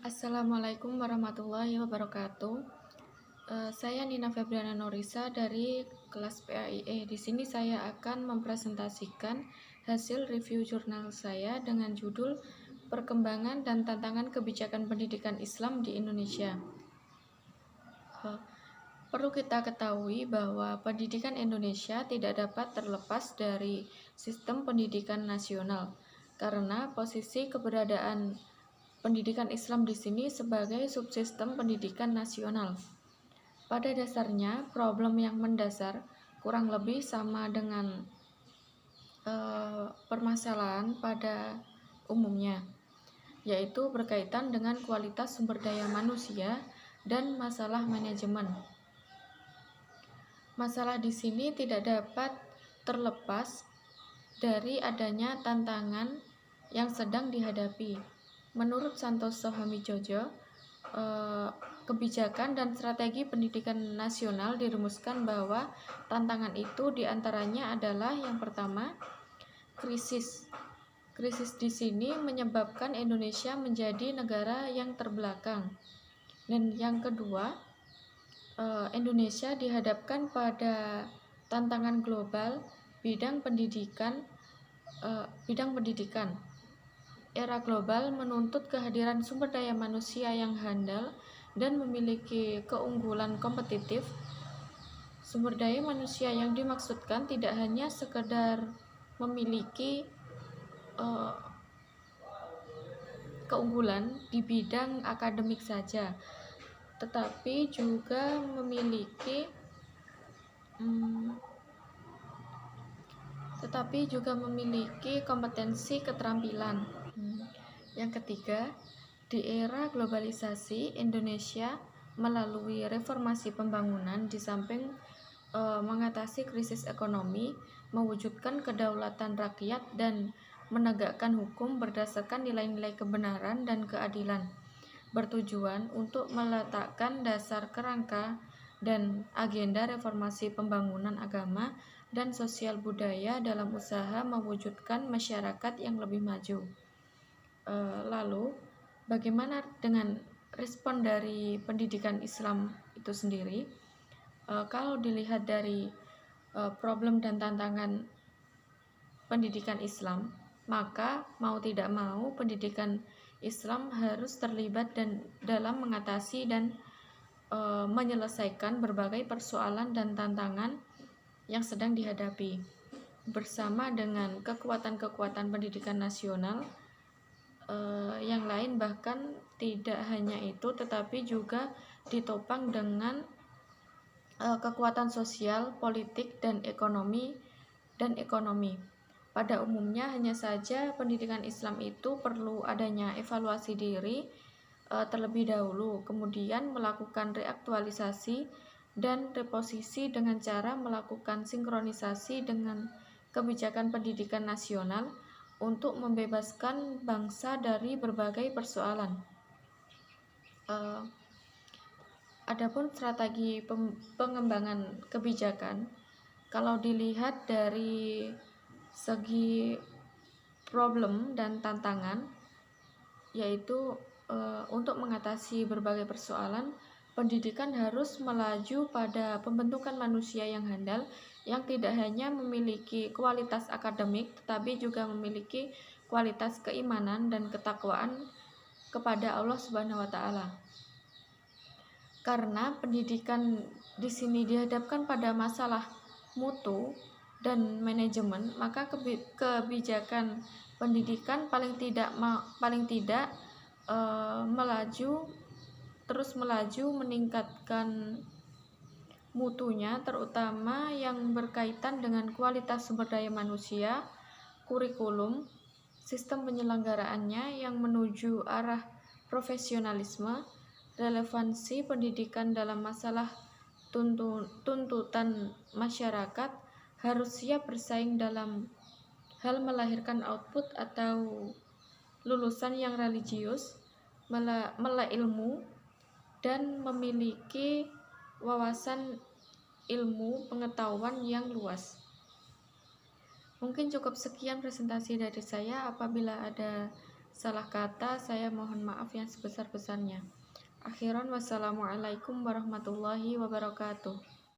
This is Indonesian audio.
Assalamualaikum warahmatullahi wabarakatuh. Saya Nina Febriana Norisa dari kelas PAIE. Di sini saya akan mempresentasikan hasil review jurnal saya dengan judul Perkembangan dan Tantangan Kebijakan Pendidikan Islam di Indonesia. Eh, Perlu kita ketahui bahwa pendidikan Indonesia tidak dapat terlepas dari sistem pendidikan nasional, karena posisi keberadaan pendidikan Islam di sini sebagai subsistem pendidikan nasional. Pada dasarnya, problem yang mendasar kurang lebih sama dengan permasalahan pada umumnya, yaitu berkaitan dengan kualitas sumber daya manusia dan masalah manajemen. Masalah di sini tidak dapat terlepas dari adanya tantangan yang sedang dihadapi. Menurut Santoso Hamijojo, kebijakan dan strategi pendidikan nasional dirumuskan bahwa tantangan itu diantaranya adalah yang pertama, krisis. Krisis di sini menyebabkan Indonesia menjadi negara yang terbelakang. Dan yang kedua, Indonesia dihadapkan pada tantangan global bidang pendidikan. Era global menuntut kehadiran sumber daya manusia yang handal dan memiliki keunggulan kompetitif. Sumber daya manusia yang dimaksudkan tidak hanya sekedar memiliki keunggulan di bidang akademik saja, tetapi juga memiliki kompetensi keterampilan. Yang ketiga, di era globalisasi, Indonesia melalui reformasi pembangunan di samping mengatasi krisis ekonomi, mewujudkan kedaulatan rakyat dan menegakkan hukum berdasarkan nilai-nilai kebenaran dan keadilan, bertujuan untuk meletakkan dasar kerangka dan agenda reformasi pembangunan agama dan sosial budaya dalam usaha mewujudkan masyarakat yang lebih maju. Lalu, bagaimana dengan respon dari pendidikan Islam itu sendiri? Kalau dilihat dari problem dan tantangan pendidikan Islam, maka mau tidak mau pendidikan Islam harus terlibat dalam mengatasi dan menyelesaikan berbagai persoalan dan tantangan yang sedang dihadapi, bersama dengan kekuatan-kekuatan pendidikan nasional yang lain. Bahkan tidak hanya itu, tetapi juga ditopang dengan kekuatan sosial, politik, dan ekonomi. Pada umumnya hanya saja pendidikan Islam itu perlu adanya evaluasi diri terlebih dahulu, kemudian melakukan reaktualisasi dan reposisi dengan cara melakukan sinkronisasi dengan kebijakan pendidikan nasional untuk membebaskan bangsa dari berbagai persoalan. Adapun strategi pengembangan kebijakan, kalau dilihat dari segi problem dan tantangan, yaitu untuk mengatasi berbagai persoalan, pendidikan harus melaju pada pembentukan manusia yang handal, yang tidak hanya memiliki kualitas akademik, tetapi juga memiliki kualitas keimanan dan ketakwaan kepada Allah Subhanahu wa Ta'ala. Karena pendidikan di sini dihadapkan pada masalah mutu dan manajemen, maka kebijakan pendidikan paling tidak terus melaju meningkatkan mutunya, terutama yang berkaitan dengan kualitas sumber daya manusia, kurikulum, sistem penyelenggaraannya yang menuju arah profesionalisme, relevansi pendidikan dalam masalah tuntutan masyarakat, harus siap bersaing dalam hal melahirkan output atau lulusan yang religius, melek ilmu, dan memiliki wawasan ilmu pengetahuan yang luas. Mungkin cukup sekian presentasi dari saya. Apabila ada Salah kata, saya mohon maaf yang sebesar-besarnya. Akhiran, wassalamualaikum warahmatullahi wabarakatuh.